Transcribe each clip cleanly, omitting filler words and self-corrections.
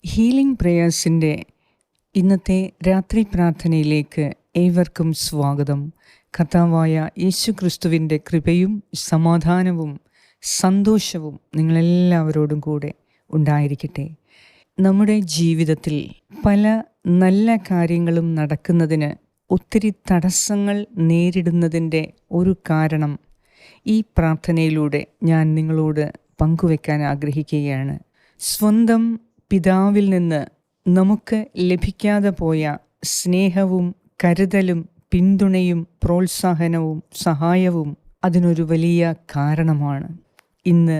Healing പ്രേയേഴ്സിൻ്റെ ഇന്നത്തെ രാത്രി പ്രാർത്ഥനയിലേക്ക് ഏവർക്കും സ്വാഗതം. കർത്താവായ യേശു ക്രിസ്തുവിൻ്റെ കൃപയും സമാധാനവും സന്തോഷവും നിങ്ങളെല്ലാവരോടും കൂടെ ഉണ്ടായിരിക്കട്ടെ. നമ്മുടെ ജീവിതത്തിൽ പല നല്ല കാര്യങ്ങളും നടക്കുന്നതിന് ഒത്തിരി തടസ്സങ്ങൾ നേരിടുന്നതിൻ്റെ ഒരു കാരണം ഈ പ്രാർത്ഥനയിലൂടെ ഞാൻ നിങ്ങളോട് പങ്കുവെക്കാൻ ആഗ്രഹിക്കുകയാണ്. സ്വന്തം പിതാവിൽ നിന്ന് നമുക്ക് ലഭിക്കാതെ പോയ സ്നേഹവും കരുതലും പിന്തുണയും പ്രോത്സാഹനവും സഹായവും അതിനൊരു വലിയ കാരണമാണ്. ഇന്ന്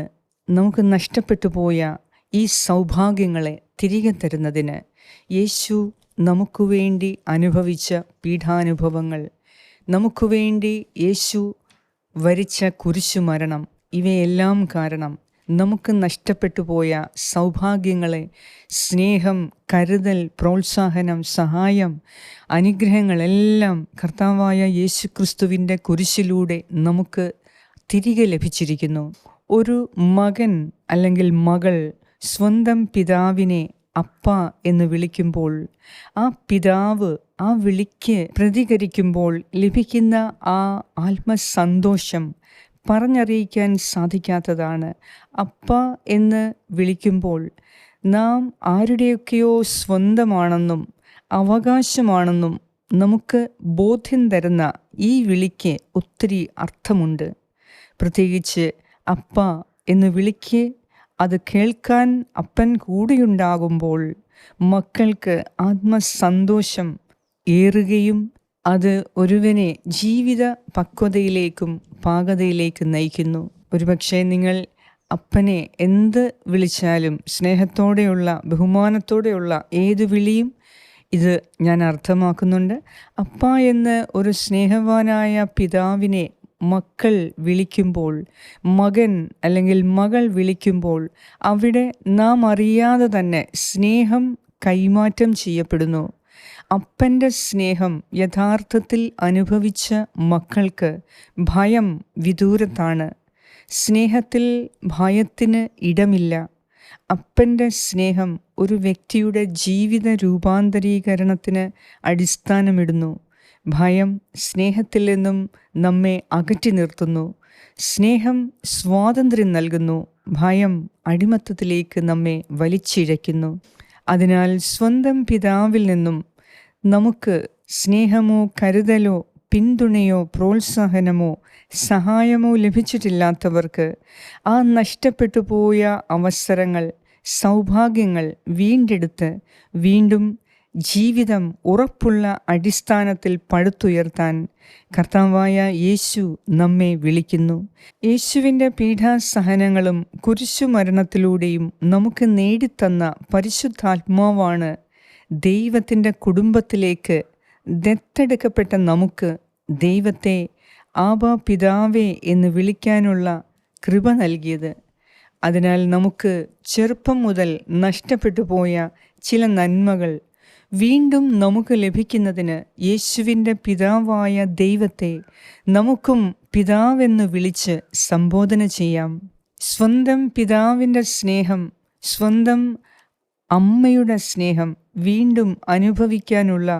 നമുക്ക് നഷ്ടപ്പെട്ടു പോയ ഈ സൗഭാഗ്യങ്ങളെ തിരികെ തരുന്നതിന് യേശു നമുക്ക് വേണ്ടി അനുഭവിച്ച പീഡാനുഭവങ്ങൾ, നമുക്ക് വേണ്ടി യേശു വരിച്ച കുരിശുമരണം, ഇവയെല്ലാം കാരണം നമുക്ക് നഷ്ടപ്പെട്ടു പോയ സൗഭാഗ്യങ്ങളെ, സ്നേഹം, കരുതൽ, പ്രോത്സാഹനം, സഹായം, അനുഗ്രഹങ്ങളെല്ലാം കർത്താവായ യേശു ക്രിസ്തുവിൻ്റെ കുരിശിലൂടെ നമുക്ക് തിരികെ ലഭിച്ചിരിക്കുന്നു. ഒരു മകൻ അല്ലെങ്കിൽ മകൾ സ്വന്തം പിതാവിനെ അപ്പ എന്ന് വിളിക്കുമ്പോൾ, ആ പിതാവ് ആ വിളിക്ക് പ്രതികരിക്കുമ്പോൾ ലഭിക്കുന്ന ആ ആത്മസന്തോഷം പറഞ്ഞറിയിക്കാൻ സാധിക്കാത്തതാണ്. അപ്പ എന്ന് വിളിക്കുമ്പോൾ നാം ആരുടെയൊക്കെയോ സ്വന്തമാണെന്നും അവകാശമാണെന്നും നമുക്ക് ബോധ്യം തരുന്ന ഈ വിളിക്ക് ഒത്തിരി അർത്ഥമുണ്ട്. പ്രത്യേകിച്ച് അപ്പ എന്ന് വിളിക്ക് അത് കേൾക്കാൻ അപ്പൻ കൂടെയുണ്ടാകുമ്പോൾ മക്കൾക്ക് ആത്മസന്തോഷം ഏറുകയും അത് ഒരുവനെ ജീവിത പക്വതയിലേക്കും പാകതയിലേക്കും നയിക്കുന്നു. ഒരുപക്ഷെ നിങ്ങൾ അപ്പനെ എന്ത് വിളിച്ചാലും സ്നേഹത്തോടെയുള്ള ബഹുമാനത്തോടെയുള്ള ഏത് വിളിയും ഇത് ഞാൻ അർത്ഥമാക്കുന്നുണ്ട്. അപ്പ എന്ന് ഒരു സ്നേഹവാനായ പിതാവിനെ മക്കൾ വിളിക്കുമ്പോൾ, മകൻ അല്ലെങ്കിൽ മകൾ വിളിക്കുമ്പോൾ അവിടെ നാം അറിയാതെ തന്നെ സ്നേഹം കൈമാറ്റം ചെയ്യപ്പെടുന്നു. അപ്പൻ്റെ സ്നേഹം യഥാർത്ഥത്തിൽ അനുഭവിച്ച മക്കൾക്ക് ഭയം വിദൂരത്താണ്. സ്നേഹത്തിൽ ഭയത്തിന് ഇടമില്ല. അപ്പൻ്റെ സ്നേഹം ഒരു വ്യക്തിയുടെ ജീവിത രൂപാന്തരീകരണത്തിന് അടിസ്ഥാനമിടുന്നു. ഭയം സ്നേഹത്തിൽ നിന്നും നമ്മെ അകറ്റി നിർത്തുന്നു. സ്നേഹം സ്വാതന്ത്ര്യം നൽകുന്നു. ഭയം അടിമത്തത്തിലേക്ക് നമ്മെ വലിച്ചിഴയ്ക്കുന്നു. അതിനാൽ സ്വന്തം പിതാവിൽ നിന്നും നമുക്ക് സ്നേഹമോ കരുതലോ പിന്തുണയോ പ്രോത്സാഹനമോ സഹായമോ ലഭിച്ചിട്ടില്ലാത്തവർക്ക് ആ നഷ്ടപ്പെട്ടു പോയ അവസരങ്ങൾ, സൗഭാഗ്യങ്ങൾ വീണ്ടെടുത്ത് വീണ്ടും ജീവിതം ഉറപ്പുള്ള അടിസ്ഥാനത്തിൽ പടുത്തുയർത്താൻ കർത്താവായ യേശു നമ്മെ വിളിക്കുന്നു. യേശുവിൻ്റെ പീഡാസഹനങ്ങളും കുരിശുമരണത്തിലൂടെയും നമുക്ക് നേടിത്തന്ന പരിശുദ്ധാത്മാവാണ് ദൈവത്തിൻ്റെ കുടുംബത്തിലേക്ക് ദത്തെടുക്കപ്പെട്ട നമുക്ക് ദൈവത്തെ ആബാ പിതാവേ എന്ന് വിളിക്കാനുള്ള കൃപ നൽകിയത്. അതിനാൽ നമുക്ക് ചെറുപ്പം മുതൽ നഷ്ടപ്പെട്ടു പോയ ചില നന്മകൾ വീണ്ടും നമുക്ക് ലഭിക്കുന്നതിന് യേശുവിൻ്റെ പിതാവായ ദൈവത്തെ നമുക്കും പിതാവെന്ന് വിളിച്ച് സംബോധന ചെയ്യാം. സ്വന്തം പിതാവിൻ്റെ സ്നേഹം, സ്വന്തം അമ്മയുടെ സ്നേഹം വീണ്ടും അനുഭവിക്കാനുള്ള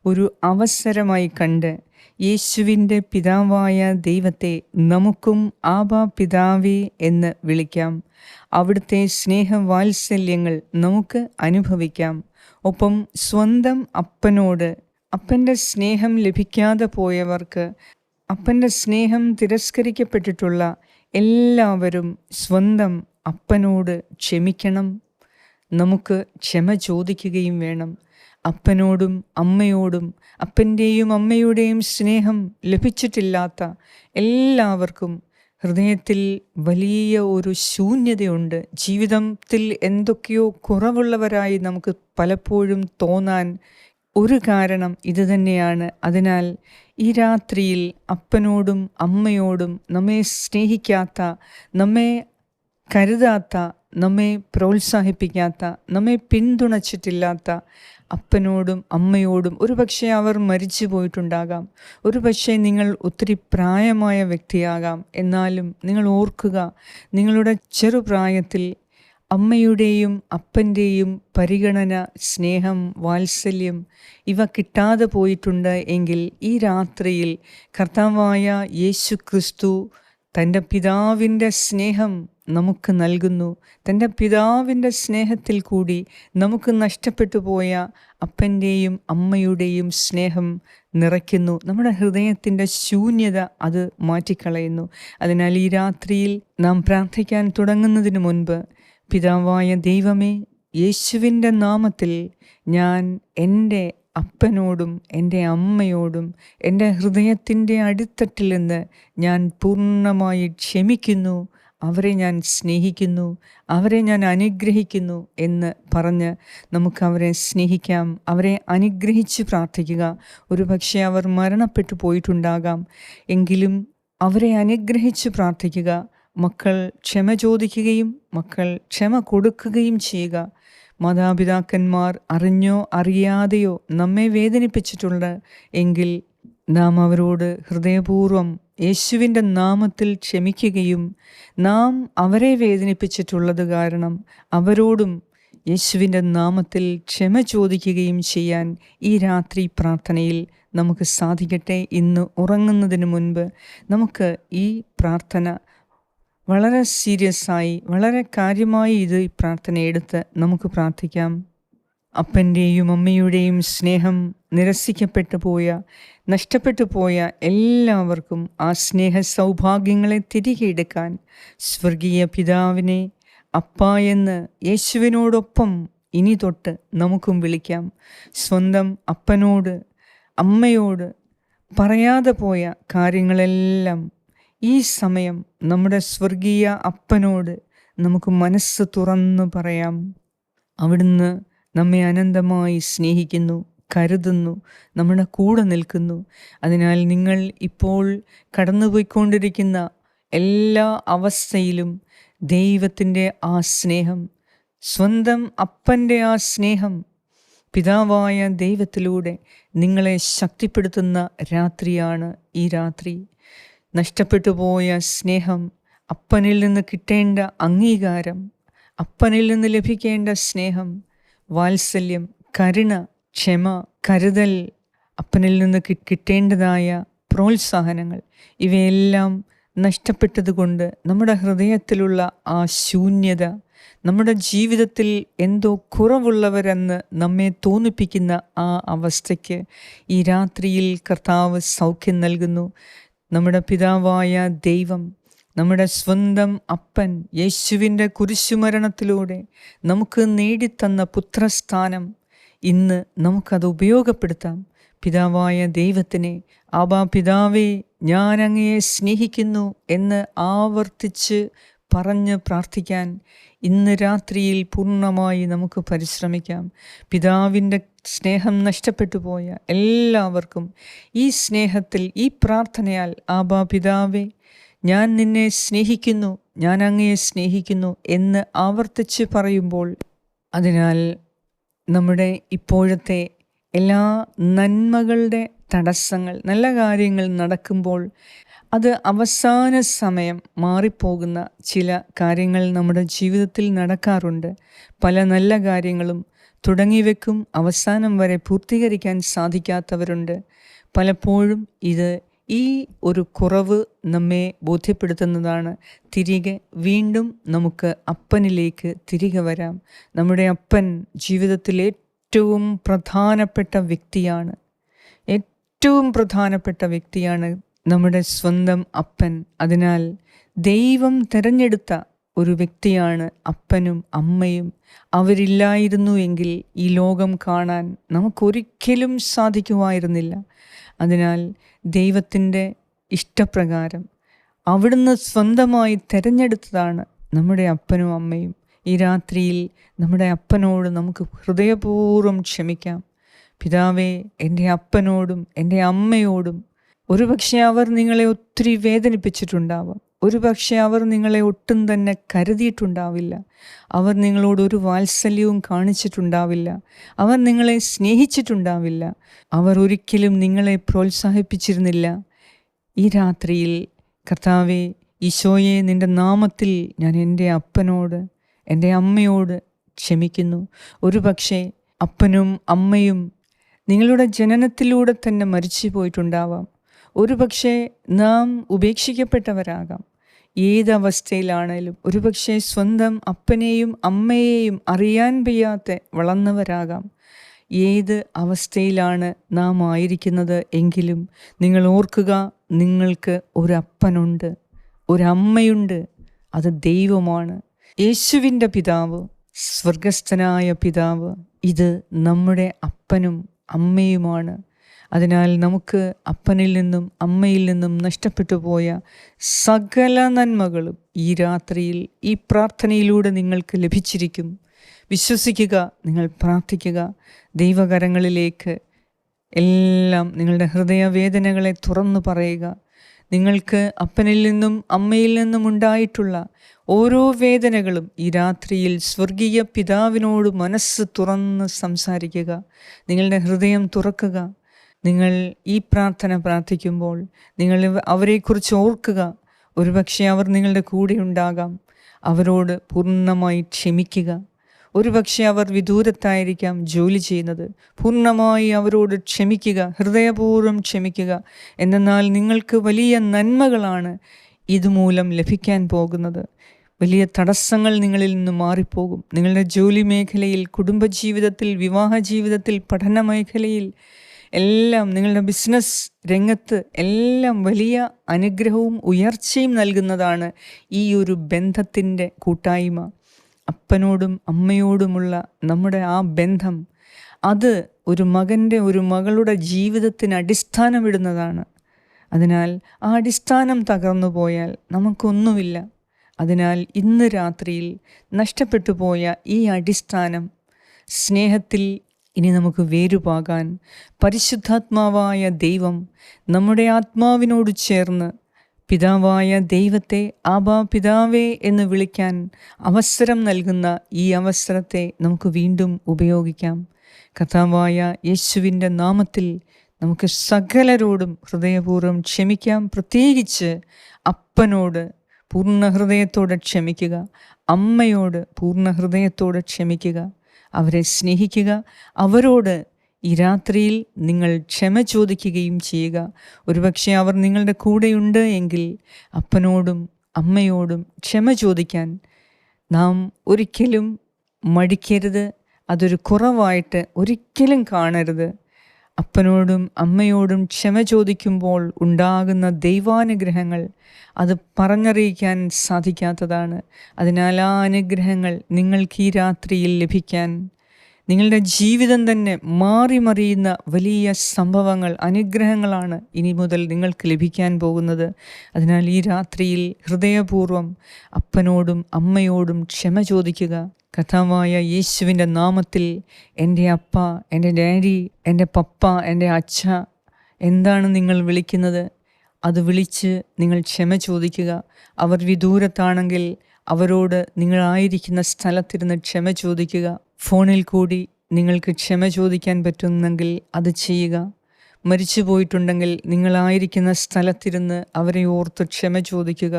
ഒരു അവസരമായി കണ്ട് യേശുവിൻ്റെ പിതാവായ ദൈവത്തെ നമുക്കും ആബാ പിതാവേ എന്ന് വിളിക്കാം. അവിടുത്തെ സ്നേഹവാത്സല്യങ്ങൾ നമുക്ക് അനുഭവിക്കാം. ഒപ്പം സ്വന്തം അപ്പനോട്, അപ്പൻ്റെ സ്നേഹം ലഭിക്കാതെ പോയവർക്ക്, അപ്പൻ്റെ സ്നേഹം തിരസ്കരിക്കപ്പെട്ടിട്ടുള്ള എല്ലാവരും സ്വന്തം അപ്പനോട് ക്ഷമിക്കണം. നമുക്ക് ക്ഷമ ചോദിക്കുകയും വേണം. അപ്പനോടും അമ്മയോടും, അപ്പൻ്റെയും അമ്മയുടെയും സ്നേഹം ലഭിച്ചിട്ടില്ലാത്ത എല്ലാവർക്കും ഹൃദയത്തിൽ വലിയ ഒരു ശൂന്യതയുണ്ട്. ജീവിതത്തിൽ എന്തൊക്കെയോ കുറവുള്ളവരായി നമുക്ക് പലപ്പോഴും തോന്നാൻ ഒരു കാരണം ഇത് തന്നെയാണ്. അതിനാൽ ഈ രാത്രിയിൽ അപ്പനോടും അമ്മയോടും, നമ്മെ സ്നേഹിക്കാത്ത, നമ്മെ കരുതാത്ത, നമ്മെ പ്രോത്സാഹിപ്പിക്കാത്ത, നമ്മെ പിന്തുണച്ചിട്ടില്ലാത്ത അപ്പനോടും അമ്മയോടും, ഒരുപക്ഷെ അവർ മരിച്ചു പോയിട്ടുണ്ടാകാം, ഒരുപക്ഷെ നിങ്ങൾ ഒത്തിരി പ്രായമായ വ്യക്തിയാകാം, എന്നാലും നിങ്ങൾ ഓർക്കുക, നിങ്ങളുടെ ചെറുപ്രായത്തിൽ അമ്മയുടെയും അപ്പൻ്റെയും പരിഗണന, സ്നേഹം, വാത്സല്യം ഇവ കിട്ടാതെ പോയിട്ടുണ്ട് എങ്കിൽ ഈ രാത്രിയിൽ കർത്താവായ യേശു ക്രിസ്തു തൻ്റെ പിതാവിൻ്റെ സ്നേഹം നമുക്ക് നൽകുന്നു. തൻ്റെ പിതാവിൻ്റെ സ്നേഹത്തിൽ കൂടി നമുക്ക് നഷ്ടപ്പെട്ടു പോയ അപ്പൻ്റെയും അമ്മയുടെയും സ്നേഹം നിറയ്ക്കുന്നു. നമ്മുടെ ഹൃദയത്തിൻ്റെ ശൂന്യത അത് മാറ്റിക്കളയുന്നു. അതിനാൽ ഈ രാത്രിയിൽ നാം പ്രാർത്ഥിക്കാൻ തുടങ്ങുന്നതിന് മുൻപ്, പിതാവായ ദൈവമേ, യേശുവിൻ്റെ നാമത്തിൽ ഞാൻ എൻ്റെ അപ്പനോടും എൻ്റെ അമ്മയോടും എൻ്റെ ഹൃദയത്തിൻ്റെ അടിത്തട്ടിൽ നിന്ന് ഞാൻ പൂർണ്ണമായി ക്ഷമിക്കുന്നു, അവരെ ഞാൻ സ്നേഹിക്കുന്നു, അവരെ ഞാൻ അനുഗ്രഹിക്കുന്നു എന്ന് പറഞ്ഞ് നമുക്ക് അവരെ സ്നേഹിക്കാം, അവരെ അനുഗ്രഹിച്ച് പ്രാർത്ഥിക്കുക. ഒരുപക്ഷെ അവർ മരണപ്പെട്ടു പോയിട്ടുണ്ടാകാം, എങ്കിലും അവരെ അനുഗ്രഹിച്ച് പ്രാർത്ഥിക്കുക. മക്കൾ ക്ഷമ ചോദിക്കുകയും മക്കൾ ക്ഷമ കൊടുക്കുകയും ചെയ്യുക. മാതാപിതാക്കന്മാർ അറിഞ്ഞോ അറിയാതെയോ നമ്മെ വേദനിപ്പിച്ചിട്ടുണ്ട് എങ്കിൽ നാം അവരോട് ഹൃദയപൂർവ്വം യേശുവിൻ്റെ നാമത്തിൽ ക്ഷമിക്കുകയും നാം അവരെ വേദനിപ്പിച്ചിട്ടുള്ളത് കാരണം അവരോടും യേശുവിൻ്റെ നാമത്തിൽ ക്ഷമ ചോദിക്കുകയും ചെയ്യാൻ ഈ രാത്രി പ്രാർത്ഥനയിൽ നമുക്ക് സാധിക്കട്ടെ. ഇന്ന് ഉറങ്ങുന്നതിന് മുൻപ് നമുക്ക് ഈ പ്രാർത്ഥന വളരെ സീരിയസായി, വളരെ കാര്യമായി ഈ പ്രാർത്ഥന എടുത്ത് നമുക്ക് പ്രാർത്ഥിക്കാം. അപ്പൻ്റെയും അമ്മയുടെയും സ്നേഹം നിരസിക്കപ്പെട്ടു പോയ, നഷ്ടപ്പെട്ടു പോയ എല്ലാവർക്കും ആ സ്നേഹ സൗഭാഗ്യങ്ങളെ തിരികെ എടുക്കാൻ സ്വർഗീയ പിതാവിനെ അപ്പ എന്ന് യേശുവിനോടൊപ്പം ഇനി തൊട്ട് നമുക്കും വിളിക്കാം. സ്വന്തം അപ്പനോട് അമ്മയോട് പറയാതെ പോയ കാര്യങ്ങളെല്ലാം ഈ സമയം നമ്മുടെ സ്വർഗീയ അപ്പനോട് നമുക്ക് മനസ്സ് തുറന്നു പറയാം. അവിടുന്ന് നമ്മെ അനന്തമായി സ്നേഹിക്കുന്നു, കരുതുന്നു, നമ്മുടെ കൂടെ നിൽക്കുന്നു. അതിനാൽ നിങ്ങൾ ഇപ്പോൾ കടന്നുപോയിക്കൊണ്ടിരിക്കുന്ന എല്ലാ അവസ്ഥയിലും ദൈവത്തിൻ്റെ ആ സ്നേഹം, സ്വന്തം അപ്പൻ്റെ ആ സ്നേഹം പിതാവായ ദൈവത്തിലൂടെ നിങ്ങളെ ശക്തിപ്പെടുത്തുന്ന രാത്രിയാണ് ഈ രാത്രി. നഷ്ടപ്പെട്ടു പോയ സ്നേഹം, അപ്പനിൽ നിന്ന് കിട്ടേണ്ട അംഗീകാരം, അപ്പനിൽ നിന്ന് ലഭിക്കേണ്ട സ്നേഹം, വാത്സല്യം, കരുണ, ക്ഷമ, കരുതൽ, അപ്പനിൽ നിന്ന് കിട്ടേണ്ടതായ പ്രോത്സാഹനങ്ങൾ, ഇവയെല്ലാം നഷ്ടപ്പെട്ടതുകൊണ്ട് നമ്മുടെ ഹൃദയത്തിലുള്ള ആ ശൂന്യത, നമ്മുടെ ജീവിതത്തിൽ എന്തോ കുറവുള്ളവരെന്ന് നമ്മെ തോന്നിപ്പിക്കുന്ന ആ അവസ്ഥയ്ക്ക് ഈ രാത്രിയിൽ കർത്താവ് സൗഖ്യം നൽകുന്നു. നമ്മുടെ പിതാവായ ദൈവം, നമ്മുടെ സ്വന്തം അപ്പൻ യേശുവിൻ്റെ കുരിശുമരണത്തിലൂടെ നമുക്ക് നേടിത്തന്ന പുത്രസ്ഥാനം ഇന്ന് നമുക്കത് ഉപയോഗപ്പെടുത്താം. പിതാവായ ദൈവത്തിനെ, ആബാ പിതാവേ, ഞാൻ അങ്ങയെ സ്നേഹിക്കുന്നു എന്ന് ആവർത്തിച്ച് പറഞ്ഞ് പ്രാർത്ഥിക്കാൻ ഇന്ന് രാത്രിയിൽ പൂർണ്ണമായി നമുക്ക് പരിശ്രമിക്കാം. പിതാവിൻ്റെ സ്നേഹം നഷ്ടപ്പെട്ടു പോയ എല്ലാവർക്കും ഈ സ്നേഹത്തിൽ, ഈ പ്രാർത്ഥനയാൽ, ആബാ പിതാവേ, ഞാൻ നിന്നെ സ്നേഹിക്കുന്നു, ഞാൻ അങ്ങയെ സ്നേഹിക്കുന്നു എന്ന് ആവർത്തിച്ച് പറയുമ്പോൾ, അതിനാൽ നമ്മുടെ ഇപ്പോഴത്തെ എല്ലാ നന്മകളുടെ തടസ്സങ്ങൾ, നല്ല കാര്യങ്ങൾ നടക്കുമ്പോൾ അത് അവസാന സമയം മാറിപ്പോകുന്ന ചില കാര്യങ്ങൾ നമ്മുടെ ജീവിതത്തിൽ നടക്കാറുണ്ട്. പല നല്ല കാര്യങ്ങളും തുടങ്ങിവെക്കും, അവസാനം വരെ പൂർത്തീകരിക്കാൻ സാധിക്കാത്തവരുണ്ട്. പലപ്പോഴും ഈ ഒരു കുറവ് നമ്മെ ബോധ്യപ്പെടുത്തുന്നതാണ്. തിരികെ വീണ്ടും നമുക്ക് അപ്പനിലേക്ക് തിരികെ വരാം. നമ്മുടെ അപ്പൻ ജീവിതത്തിൽ ഏറ്റവും പ്രധാനപ്പെട്ട വ്യക്തിയാണ്. ഏറ്റവും പ്രധാനപ്പെട്ട വ്യക്തിയാണ് നമ്മുടെ സ്വന്തം അപ്പൻ. അതിനാൽ ദൈവം തിരഞ്ഞെടുത്ത ഒരു വ്യക്തിയാണ് അപ്പനും അമ്മയും. അവരില്ലായിരുന്നു എങ്കിൽ ഈ ലോകം കാണാൻ നമുക്കൊരിക്കലും സാധിക്കുമായിരുന്നില്ല. അതിനാൽ ദൈവത്തിൻ്റെ ഇഷ്ടപ്രകാരം അവിടുന്ന് സ്വന്തമായി തിരഞ്ഞെടുത്തതാണ് നമ്മുടെ അപ്പനും അമ്മയും. ഈ രാത്രിയിൽ നമ്മുടെ അപ്പനോട് നമുക്ക് ഹൃദയപൂർവ്വം ക്ഷമിക്കാം. പിതാവേ, എൻ്റെ അപ്പനോടും എൻ്റെ അമ്മയോടും ഒരുപക്ഷെ അവർ നിങ്ങളെ ഒത്തിരി വേദനിപ്പിച്ചിട്ടുണ്ടാവാം. ഒരുപക്ഷെ അവർ നിങ്ങളെ ഒട്ടും തന്നെ കരുതിയിട്ടുണ്ടാവില്ല. അവർ നിങ്ങളോട് ഒരു വാത്സല്യവും കാണിച്ചിട്ടുണ്ടാവില്ല. അവർ നിങ്ങളെ സ്നേഹിച്ചിട്ടുണ്ടാവില്ല. അവർ ഒരിക്കലും നിങ്ങളെ പ്രോത്സാഹിപ്പിച്ചിരുന്നില്ല. ഈ രാത്രിയിൽ കർത്താവേ, ഈശോയെ, നിൻ്റെ നാമത്തിൽ ഞാൻ എൻ്റെ അപ്പനോട്, എൻ്റെ അമ്മയോട് ക്ഷമിക്കുന്നു. ഒരുപക്ഷെ അപ്പനും അമ്മയും നിങ്ങളുടെ ജനനത്തിലൂടെ തന്നെ മരിച്ചു പോയിട്ടുണ്ടാവാം. ഒരുപക്ഷെ നാം ഉപേക്ഷിക്കപ്പെട്ടവരാകാം. ഏതവസ്ഥയിലാണേലും ഒരുപക്ഷെ സ്വന്തം അപ്പനെയും അമ്മയെയും അറിയാൻ വയ്യാതെ വളർന്നവരാകാം. ഏത് അവസ്ഥയിലാണ് നാം ആയിരിക്കുന്നത് എങ്കിലും നിങ്ങൾ ഓർക്കുക, നിങ്ങൾക്ക് ഒരപ്പനുണ്ട്, ഒരമ്മയുണ്ട്. അത് ദൈവമാണ്, യേശുവിൻ്റെ പിതാവ്, സ്വർഗസ്ഥനായ പിതാവ്. ഇത് നമ്മുടെ അപ്പനും അമ്മയുമാണ്. അതിനാൽ നമുക്ക് അപ്പനിൽ നിന്നും അമ്മയിൽ നിന്നും നഷ്ടപ്പെട്ടു പോയ സകല നന്മകളും ഈ രാത്രിയിൽ ഈ പ്രാർത്ഥനയിലൂടെ നിങ്ങൾക്ക് ലഭിച്ചിരിക്കും. വിശ്വസിക്കുക, നിങ്ങൾ പ്രാർത്ഥിക്കുക. ദൈവകരങ്ങളിലേക്ക് എല്ലാം നിങ്ങളുടെ ഹൃദയവേദനകളെ തുറന്നു പറയുക. നിങ്ങൾക്ക് അപ്പനിൽ നിന്നും അമ്മയിൽ നിന്നും ഉണ്ടായിട്ടുള്ള ഓരോ വേദനകളും ഈ രാത്രിയിൽ സ്വർഗീയ പിതാവിനോട് മനസ്സ് തുറന്ന് സംസാരിക്കുക. നിങ്ങളുടെ ഹൃദയം തുറക്കുക. നിങ്ങൾ ഈ പ്രാർത്ഥന പ്രാർത്ഥിക്കുമ്പോൾ നിങ്ങൾ അവരെക്കുറിച്ച് ഓർക്കുക. ഒരുപക്ഷെ അവർ നിങ്ങളുടെ കൂടെ ഉണ്ടാകാം. അവരോട് പൂർണ്ണമായി ക്ഷമിക്കുക. ഒരുപക്ഷെ അവർ വിദൂരത്തായിരിക്കാം ജോലി ചെയ്യുന്നത്. പൂർണ്ണമായി അവരോട് ക്ഷമിക്കുക, ഹൃദയപൂർവ്വം ക്ഷമിക്കുക. എന്നാൽ നിങ്ങൾക്ക് വലിയ നന്മകളാണ് ഇതുമൂലം ലഭിക്കാൻ പോകുന്നത്. വലിയ തടസ്സങ്ങൾ നിങ്ങളിൽ നിന്ന് മാറിപ്പോകും. നിങ്ങളുടെ ജോലി മേഖലയിൽ, കുടുംബജീവിതത്തിൽ, വിവാഹ ജീവിതത്തിൽ, പഠന മേഖലയിൽ എല്ലാം, നിങ്ങളുടെ ബിസിനസ് രംഗത്ത് എല്ലാം വലിയ അനുഗ്രഹവും ഉയർച്ചയും നൽകുന്നതാണ് ഈ ഒരു ബന്ധത്തിൻ്റെ കൂട്ടായ്മ. അപ്പനോടും അമ്മയോടുമുള്ള നമ്മുടെ ആ ബന്ധം, അത് ഒരു മകൻ്റെ, ഒരു മകളുടെ ജീവിതത്തിന് അടിസ്ഥാനമിടുന്നതാണ്. അതിനാൽ ആ അടിസ്ഥാനം തകർന്നു പോയാൽ നമുക്കൊന്നുമില്ല. അതിനാൽ ഇന്ന് രാത്രിയിൽ നഷ്ടപ്പെട്ടു പോയ ഈ അടിസ്ഥാനം സ്നേഹത്തിൽ ഇനി നമുക്ക് വേരുപാകാൻ പരിശുദ്ധാത്മാവായ ദൈവം നമ്മുടെ ആത്മാവിനോട് ചേർന്ന് പിതാവായ ദൈവത്തെ ആബാ പിതാവേ എന്ന് വിളിക്കാൻ അവസരം നൽകുന്ന ഈ അവസരത്തെ നമുക്ക് വീണ്ടും ഉപയോഗിക്കാം. കർത്താവായ യേശുവിൻ്റെ നാമത്തിൽ നമുക്ക് സകലരോടും ഹൃദയപൂർവ്വം ക്ഷമിക്കാം. പ്രത്യേകിച്ച് അപ്പനോട് പൂർണ്ണ ഹൃദയത്തോടെ ക്ഷമിക്കുക, അമ്മയോട് പൂർണ്ണ ഹൃദയത്തോടെ ക്ഷമിക്കുക, അവരെ സ്നേഹിക്കുക. അവരോട് ഈ രാത്രിയിൽ നിങ്ങൾ ക്ഷമ ചോദിക്കുകയും ചെയ്യുക. ഒരുപക്ഷെ അവർ നിങ്ങളുടെ കൂടെയുണ്ട് എങ്കിൽ അപ്പനോടും അമ്മയോടും ക്ഷമ ചോദിക്കാൻ നാം ഒരിക്കലും മടിക്കരുത്. അതൊരു കുറവായിട്ട് ഒരിക്കലും കാണരുത്. അപ്പനോടും അമ്മയോടും ക്ഷമ ചോദിക്കുമ്പോൾ ഉണ്ടാകുന്ന ദൈവാനുഗ്രഹങ്ങൾ അത് പറഞ്ഞറിയിക്കാൻ സാധിക്കാത്തതാണ്. അതിനാൽ ആ അനുഗ്രഹങ്ങൾ നിങ്ങൾക്ക് ഈ രാത്രിയിൽ ലഭിക്കാൻ, നിങ്ങളുടെ ജീവിതം തന്നെ മാറി മറിയുന്ന വലിയ സംഭവങ്ങൾ, അനുഗ്രഹങ്ങളാണ് ഇനി മുതൽ നിങ്ങൾക്ക് ലഭിക്കാൻ പോകുന്നത്. അതിനാൽ ഈ രാത്രിയിൽ ഹൃദയപൂർവ്വം അപ്പനോടും അമ്മയോടും ക്ഷമ ചോദിക്കുക. കർത്താവായ യേശുവിൻ്റെ നാമത്തിൽ എൻ്റെ അപ്പ, എൻ്റെ ഡാഡി, എൻ്റെ പപ്പ, എൻ്റെ അച്ഛ, എന്താണ് നിങ്ങൾ വിളിക്കുന്നത് അത് വിളിച്ച് നിങ്ങൾ ക്ഷമ ചോദിക്കുക. അവർ വിദൂരത്താണെങ്കിൽ അവരോട് നിങ്ങളായിരിക്കുന്ന സ്ഥലത്തിരുന്ന് ക്ഷമ ചോദിക്കുക. ഫോണിൽ കൂടി നിങ്ങൾക്ക് ക്ഷമ ചോദിക്കാൻ പറ്റുന്നെങ്കിൽ അത് ചെയ്യുക. മരിച്ചു പോയിട്ടുണ്ടെങ്കിൽ നിങ്ങളായിരിക്കുന്ന സ്ഥലത്തിരുന്ന് അവരെ ഓർത്ത് ക്ഷമ ചോദിക്കുക.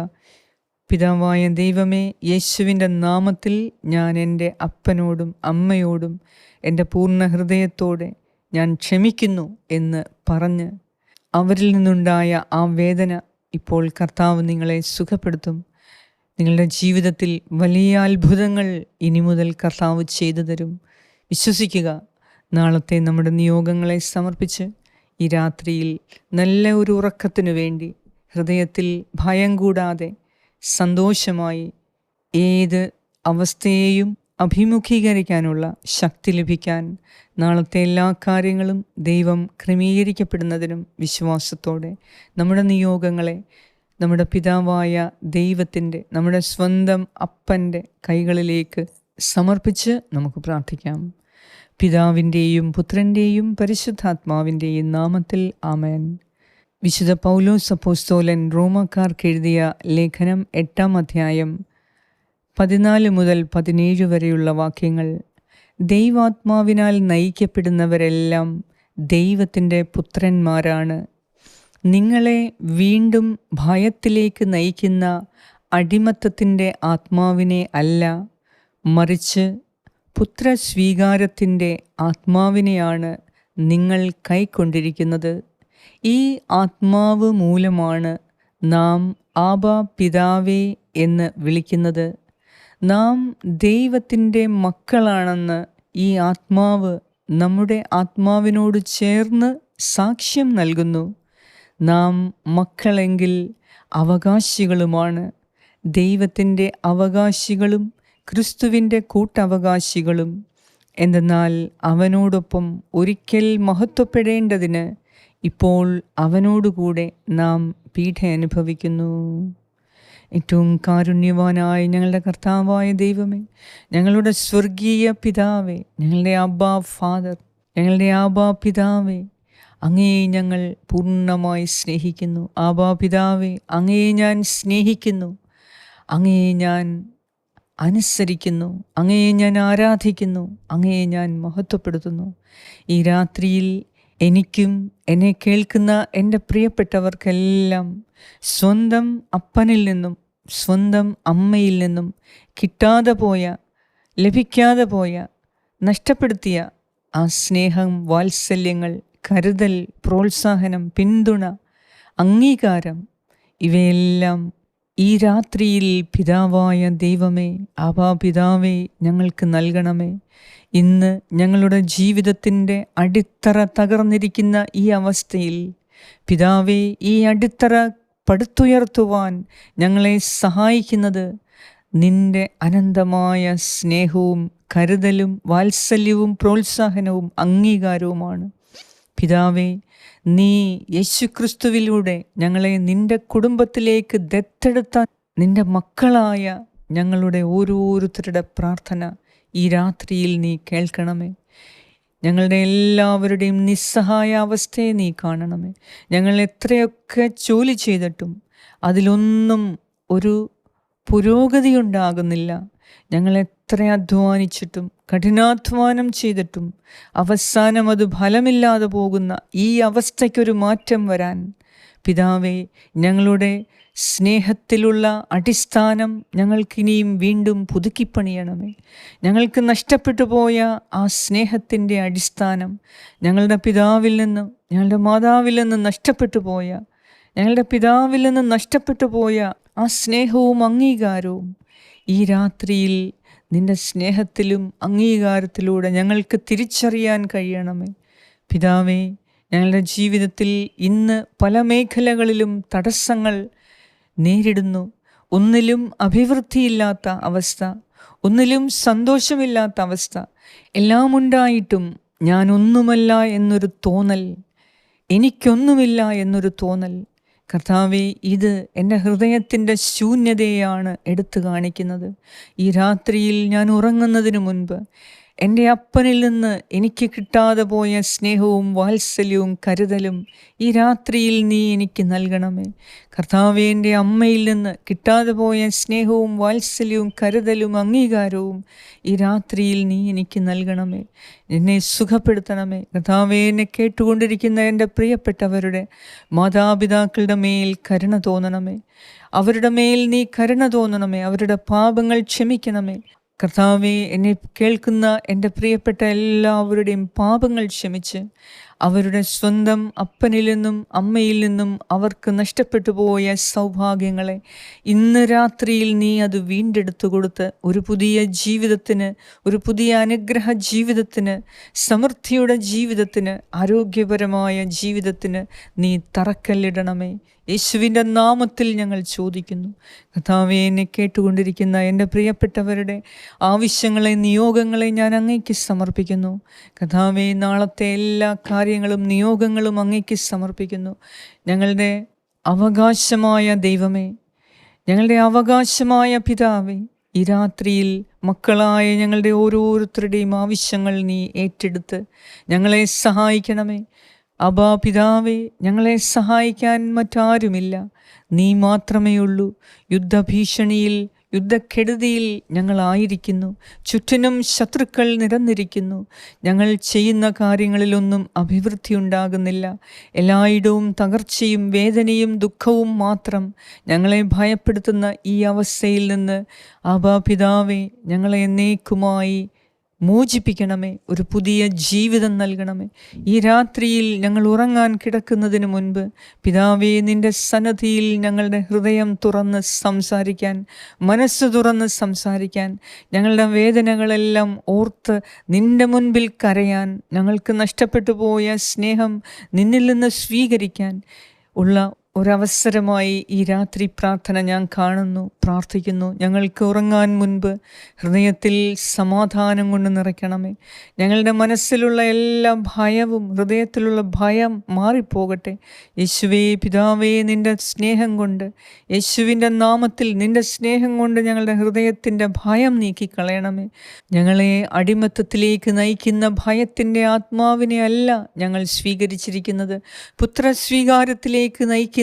പിതാവായ ദൈവമേ, യേശുവിൻ്റെ നാമത്തിൽ ഞാൻ എൻ്റെ അപ്പനോടും അമ്മയോടും എൻ്റെ പൂർണ്ണ ഹൃദയത്തോടെ ഞാൻ ക്ഷമിക്കുന്നു എന്ന് പറഞ്ഞ് അവരിൽ നിന്നുണ്ടായ ആ വേദന ഇപ്പോൾ കർത്താവ് നിങ്ങളെ സുഖപ്പെടുത്തും. നിങ്ങളുടെ ജീവിതത്തിൽ വലിയ അത്ഭുതങ്ങൾ ഇനി മുതൽ കർത്താവ് ചെയ്തു തരും. വിശ്വസിക്കുക. നാളത്തെ നമ്മുടെ നിയോഗങ്ങളെ സമർപ്പിച്ച് ഈ രാത്രിയിൽ നല്ല ഒരു ഉറക്കത്തിനു വേണ്ടി ഹൃദയത്തിൽ ഭയം കൂടാതെ സന്തോഷമായി ഏത് അവസ്ഥയെയും അഭിമുഖീകരിക്കാനുള്ള ശക്തി ലഭിക്കാൻ, നാളത്തെ എല്ലാ കാര്യങ്ങളും ദൈവം ക്രമീകരിക്കപ്പെടുന്നതിനും വിശ്വാസത്തോടെ നമ്മുടെ നിയോഗങ്ങളെ നമ്മുടെ പിതാവായ ദൈവത്തിൻ്റെ, നമ്മുടെ സ്വന്തം അപ്പൻ്റെ കൈകളിലേക്ക് സമർപ്പിച്ച് നമുക്ക് പ്രാർത്ഥിക്കാം. പിതാവിൻ്റെയും പുത്രൻ്റെയും പരിശുദ്ധാത്മാവിൻ്റെയും നാമത്തിൽ ആമേൻ. വിശുദ്ധ പൗലോസ് അപ്പോസ്തലൻ റോമാക്കാർക്ക് എഴുതിയ ലേഖനം 8-ാം അധ്യായം 14 മുതൽ 17 വരെയുള്ള വാക്യങ്ങൾ. ദൈവാത്മാവിനാൽ നയിക്കപ്പെടുന്നവരെല്ലാം ദൈവത്തിൻ്റെ പുത്രന്മാരാണ്. നിങ്ങളെ വീണ്ടും ഭയത്തിലേക്ക് നയിക്കുന്ന അടിമത്തത്തിൻ്റെ ആത്മാവിനെ അല്ല, മറിച്ച് പുത്രസ്വീകാരത്തിൻ്റെ ആത്മാവിനെയാണ് നിങ്ങൾ കൈക്കൊണ്ടിരിക്കുന്നത്. ഈ ആത്മാവ് മൂലമാണ് നാം ആബാ പിതാവേ എന്ന് വിളിക്കുന്നത്. നാം ദൈവത്തിൻ്റെ മക്കളാണെന്ന് ഈ ആത്മാവ് നമ്മുടെ ആത്മാവിനോട് ചേർന്ന് സാക്ഷ്യം നൽകുന്നു. നാം മക്കളെങ്കിൽ അവകാശികളുമാണ്, ദൈവത്തിൻ്റെ അവകാശികളും ക്രിസ്തുവിൻ്റെ കൂട്ടവകാശികളും. എന്തെന്നാൽ അവനോടൊപ്പം ഒരിക്കൽ മഹത്വപ്പെടേണ്ടതിന് ഇപ്പോൾ അവനോടുകൂടെ നാം പീഡ അനുഭവിക്കുന്നു. ഏറ്റവും കാരുണ്യവാനായ ഞങ്ങളുടെ കർത്താവായ ദൈവമേ, ഞങ്ങളുടെ സ്വർഗീയ പിതാവേ, ഞങ്ങളുടെ ആബാ ഫാദർ, ഞങ്ങളുടെ ആബാ പിതാവേ, അങ്ങയെ ഞങ്ങൾ പൂർണ്ണമായി സ്നേഹിക്കുന്നു. ആബാ പിതാവേ, അങ്ങയെ ഞാൻ സ്നേഹിക്കുന്നു, അങ്ങയെ ഞാൻ അനുസരിക്കുന്നു, അങ്ങയെ ഞാൻ ആരാധിക്കുന്നു, അങ്ങയെ ഞാൻ മഹത്വപ്പെടുത്തുന്നു. ഈ രാത്രിയിൽ എനിക്കും എന്നെ കേൾക്കുന്ന എൻ്റെ പ്രിയപ്പെട്ടവർക്കെല്ലാം സ്വന്തം അപ്പനിൽ നിന്നും സ്വന്തം അമ്മയിൽ നിന്നും കിട്ടാതെ പോയ, ലഭിക്കാതെ പോയ, നഷ്ടപ്പെടുത്തിയ ആ സ്നേഹം, വാത്സല്യങ്ങൾ, കരുതൽ, പ്രോത്സാഹനം, പിന്തുണ, അംഗീകാരം ഇവയെല്ലാം ഈ രാത്രിയിൽ പിതാവായ ദൈവമേ, ആബാ പിതാവേ, ഞങ്ങൾക്ക് നൽകണമേ. ഇന്ന് ഞങ്ങളുടെ ജീവിതത്തിൻ്റെ അടിത്തറ തകർന്നിരിക്കുന്ന ഈ അവസ്ഥയിൽ പിതാവേ, ഈ അടിത്തറ പടുത്തുയർത്തുവാൻ ഞങ്ങളെ സഹായിക്കുന്നത് നിൻ്റെ അനന്തമായ സ്നേഹവും കരുതലും വാത്സല്യവും പ്രോത്സാഹനവും അംഗീകാരവുമാണ്. പിതാവേ, നീ യേശുക്രിസ്തുവിലൂടെ ഞങ്ങളെ നിൻ്റെ കുടുംബത്തിലേക്ക് ദത്തെടുത്ത നിൻ്റെ മക്കളായ ഞങ്ങളുടെ ഓരോരുത്തരുടെ പ്രാർത്ഥന ഈ രാത്രിയിൽ നീ കേൾക്കണമേ. ഞങ്ങളുടെ എല്ലാവരുടെയും നിസ്സഹായ അവസ്ഥയെ നീ കാണണമേ. ഞങ്ങൾ എത്രയൊക്കെ ജോലി ചെയ്തിട്ടും അതിലൊന്നും ഒരു പുരോഗതി ഉണ്ടാകുന്നില്ല. ഞങ്ങൾ എത്ര അധ്വാനിച്ചിട്ടും കഠിനാധ്വാനം ചെയ്തിട്ടും അവസാനം അത് ഫലമില്ലാതെ പോകുന്ന ഈ അവസ്ഥയ്ക്കൊരു മാറ്റം വരാൻ പിതാവേ, ഞങ്ങളുടെ സ്നേഹത്തിലുള്ള അടിസ്ഥാനം ഞങ്ങൾക്കിനിയും വീണ്ടും പുതുക്കിപ്പണിയണമേ. ഞങ്ങൾക്ക് നഷ്ടപ്പെട്ടു പോയ ആ സ്നേഹത്തിൻ്റെ അടിസ്ഥാനം ഞങ്ങളുടെ പിതാവിൽ നിന്നും ഞങ്ങളുടെ മാതാവിൽ നിന്നും നഷ്ടപ്പെട്ടു പോയ, ഞങ്ങളുടെ പിതാവിൽ നിന്നും നഷ്ടപ്പെട്ടു പോയ ആ സ്നേഹവും അംഗീകാരവും ഈ രാത്രിയിൽ നിൻ്റെ സ്നേഹത്തിലും അംഗീകാരത്തിലൂടെ ഞങ്ങൾക്ക് തിരിച്ചറിയാൻ കഴിയണമേ. പിതാവേ, ഞങ്ങളുടെ ജീവിതത്തിൽ ഇന്ന് പല മേഖലകളിലും തടസ്സങ്ങൾ നേരിടുന്നു. ഒന്നിലും അഭിവൃദ്ധിയില്ലാത്ത അവസ്ഥ, ഒന്നിലും സന്തോഷമില്ലാത്ത അവസ്ഥ, എല്ലാം ഉണ്ടായിട്ടും ഞാനൊന്നുമല്ല എന്നൊരു തോന്നൽ, എനിക്കൊന്നുമില്ല എന്നൊരു തോന്നൽ. കർത്താവേ, ഇത് എൻ്റെ ഹൃദയത്തിൻ്റെ ശൂന്യതയാണ് എടുത്തു കാണിക്കുന്നത്. ഈ രാത്രിയിൽ ഞാൻ ഉറങ്ങുന്നതിന് മുൻപ് എൻ്റെ അപ്പനിൽ നിന്ന് എനിക്ക് കിട്ടാതെ പോയ സ്നേഹവും വാത്സല്യവും കരുതലും ഈ രാത്രിയിൽ നീ എനിക്ക് നൽകണമേ. കർത്താവേ, എൻ്റെ അമ്മയിൽ നിന്ന് കിട്ടാതെ പോയ സ്നേഹവും വാത്സല്യവും കരുതലും അംഗീകാരവും ഈ രാത്രിയിൽ നീ എനിക്ക് നൽകണമേ. എന്നെ സുഖപ്പെടുത്തണമേ. കർത്താവേ, എന്നെ കേട്ടുകൊണ്ടിരിക്കുന്ന എൻ്റെ പ്രിയപ്പെട്ടവരുടെ മാതാപിതാക്കളുടെ മേൽ കരുണ തോന്നണമേ. അവരുടെ മേൽ നീ കരുണ തോന്നണമേ. അവരുടെ പാപങ്ങൾ ക്ഷമിക്കണമേ. കർത്താവേ, എന്നെ കേൾക്കുന്ന എൻ്റെ പ്രിയപ്പെട്ട എല്ലാവരുടെയും പാപങ്ങൾ ക്ഷമിച്ച് അവരുടെ സ്വന്തം അപ്പനിൽ നിന്നും അമ്മയിൽ നിന്നും അവർക്ക് നഷ്ടപ്പെട്ടു പോയ സൗഭാഗ്യങ്ങളെ ഇന്ന് രാത്രിയിൽ നീ അത് വീണ്ടെടുത്തു കൊടുത്ത് ഒരു പുതിയ ജീവിതത്തിന്, ഒരു പുതിയ അനുഗ്രഹ ജീവിതത്തിന്, സമൃദ്ധിയുടെ ജീവിതത്തിന്, ആരോഗ്യപരമായ ജീവിതത്തിന് നീ തറക്കല്ലിടണമേ. യേശുവിൻ്റെ നാമത്തിൽ ഞങ്ങൾ ചോദിക്കുന്നു. കർത്താവേ, എന്നെ കേട്ടുകൊണ്ടിരിക്കുന്ന എൻ്റെ പ്രിയപ്പെട്ടവരുടെ ആവശ്യങ്ങളെ, നിയോഗങ്ങളെ ഞാൻ അങ്ങേക്ക് സമർപ്പിക്കുന്നു. കർത്താവേ, നാളത്തെ എല്ലാ കാര്യങ്ങളും നിയോഗങ്ങളും അങ്ങേക്ക് സമർപ്പിക്കുന്നു. ഞങ്ങളുടെ അവകാശമായ ദൈവമേ, ഞങ്ങളുടെ അവകാശമായ പിതാവേ, ഈ രാത്രിയിൽ മക്കളായ ഞങ്ങളുടെ ഓരോരുത്തരുടെയും ആവശ്യങ്ങൾ നീ ഏറ്റെടുത്ത് ഞങ്ങളെ സഹായിക്കണമേ. അബാ പിതാവേ, ഞങ്ങളെ സഹായിക്കാൻ മറ്റാരുമില്ല, നീ മാത്രമേ ഉള്ളൂ. യുദ്ധഭീഷണിയിൽ, യുദ്ധക്കെടുതിയിൽ ഞങ്ങളായിരിക്കുന്നു. ചുറ്റിനും ശത്രുക്കൾ നിരന്നിരിക്കുന്നു. ഞങ്ങൾ ചെയ്യുന്ന കാര്യങ്ങളിലൊന്നും അഭിവൃദ്ധി ഉണ്ടാകുന്നില്ല. എല്ലായിടവും തകർച്ചയും വേദനയും ദുഃഖവും മാത്രം. ഞങ്ങളെ ഭയപ്പെടുത്തുന്ന ഈ അവസ്ഥയിൽ നിന്ന് ആബാ പിതാവേ, ഞങ്ങളെ എന്നേക്കുമായി മോചിപ്പിക്കണമേ. ഒരു പുതിയ ജീവിതം നൽകണമേ. ഈ രാത്രിയിൽ ഞങ്ങൾ ഉറങ്ങാൻ കിടക്കുന്നതിന് മുൻപ് പിതാവേ, നിൻ്റെ സന്നദ്ധിയിൽ ഞങ്ങളുടെ ഹൃദയം തുറന്ന് സംസാരിക്കാൻ, മനസ്സ് തുറന്ന് സംസാരിക്കാൻ, ഞങ്ങളുടെ വേദനകളെല്ലാം ഓർത്ത് നിൻ്റെ മുൻപിൽ കരയാൻ, ഞങ്ങൾക്ക് നഷ്ടപ്പെട്ടു പോയ സ്നേഹം നിന്നിൽ നിന്ന് സ്വീകരിക്കാൻ ഉള്ള ഒരവസരമായി ഈ രാത്രി പ്രാർത്ഥന ഞാൻ കാണുന്നു, പ്രാർത്ഥിക്കുന്നു. ഞങ്ങൾക്ക് ഉറങ്ങാൻ മുൻപ് ഹൃദയത്തിൽ സമാധാനം കൊണ്ട് നിറയ്ക്കണമേ. ഞങ്ങളുടെ മനസ്സിലുള്ള എല്ലാ ഭയവും, ഹൃദയത്തിലുള്ള ഭയം മാറിപ്പോകട്ടെ. യേശുവേ പിതാവേ, നിൻ്റെ സ്നേഹം കൊണ്ട്, യേശുവിൻ്റെ നാമത്തിൽ നിൻ്റെ സ്നേഹം കൊണ്ട് ഞങ്ങളുടെ ഹൃദയത്തിൻ്റെ ഭയം നീക്കിക്കളയണമേ. ഞങ്ങളെ അടിമത്തത്തിലേക്ക് നയിക്കുന്ന ഭയത്തിൻ്റെ ആത്മാവിനെ അല്ല ഞങ്ങൾ സ്വീകരിച്ചിരിക്കുന്നത്. പുത്രസ്വീകാരത്തിലേക്ക് നയിക്കുന്ന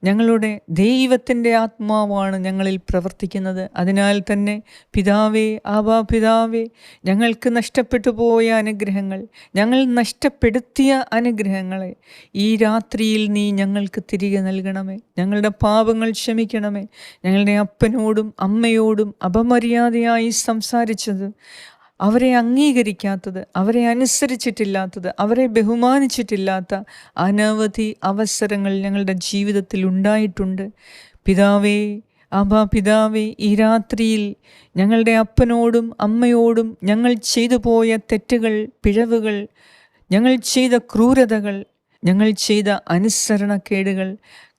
ഞങ്ങളുടെ ദൈവത്തിൻ്റെ ആത്മാവാണ് ഞങ്ങളിൽ പ്രവർത്തിക്കുന്നത്. അതിനാൽ തന്നെ പിതാവേ, ആബാ പിതാവേ, ഞങ്ങൾക്ക് നഷ്ടപ്പെട്ടു പോയ അനുഗ്രഹങ്ങൾ, ഞങ്ങൾ നഷ്ടപ്പെടുത്തിയ അനുഗ്രഹങ്ങളെ ഈ രാത്രിയിൽ നീ ഞങ്ങൾക്ക് തിരികെ നൽകണമേ. ഞങ്ങളുടെ പാപങ്ങൾ ക്ഷമിക്കണമേ. ഞങ്ങളുടെ അപ്പനോടും അമ്മയോടും അപമര്യാദയായി സംസാരിച്ചത്, അവരെ അംഗീകരിക്കാത്തത്, അവരെ അനുസരിച്ചിട്ടില്ലാത്തത്, അവരെ ബഹുമാനിച്ചിട്ടില്ലാത്ത അനവധി അവസരങ്ങൾ ഞങ്ങളുടെ ജീവിതത്തിൽ ഉണ്ടായിട്ടുണ്ട്. പിതാവേ, ആബാ പിതാവേ, ഈ രാത്രിയിൽ ഞങ്ങളുടെ അപ്പനോടും അമ്മയോടും ഞങ്ങൾ ചെയ്തു പോയ തെറ്റുകൾ, പിഴവുകൾ, ഞങ്ങൾ ചെയ്ത ക്രൂരതകൾ, ഞങ്ങൾ ചെയ്ത അനുസരണക്കേടുകൾ,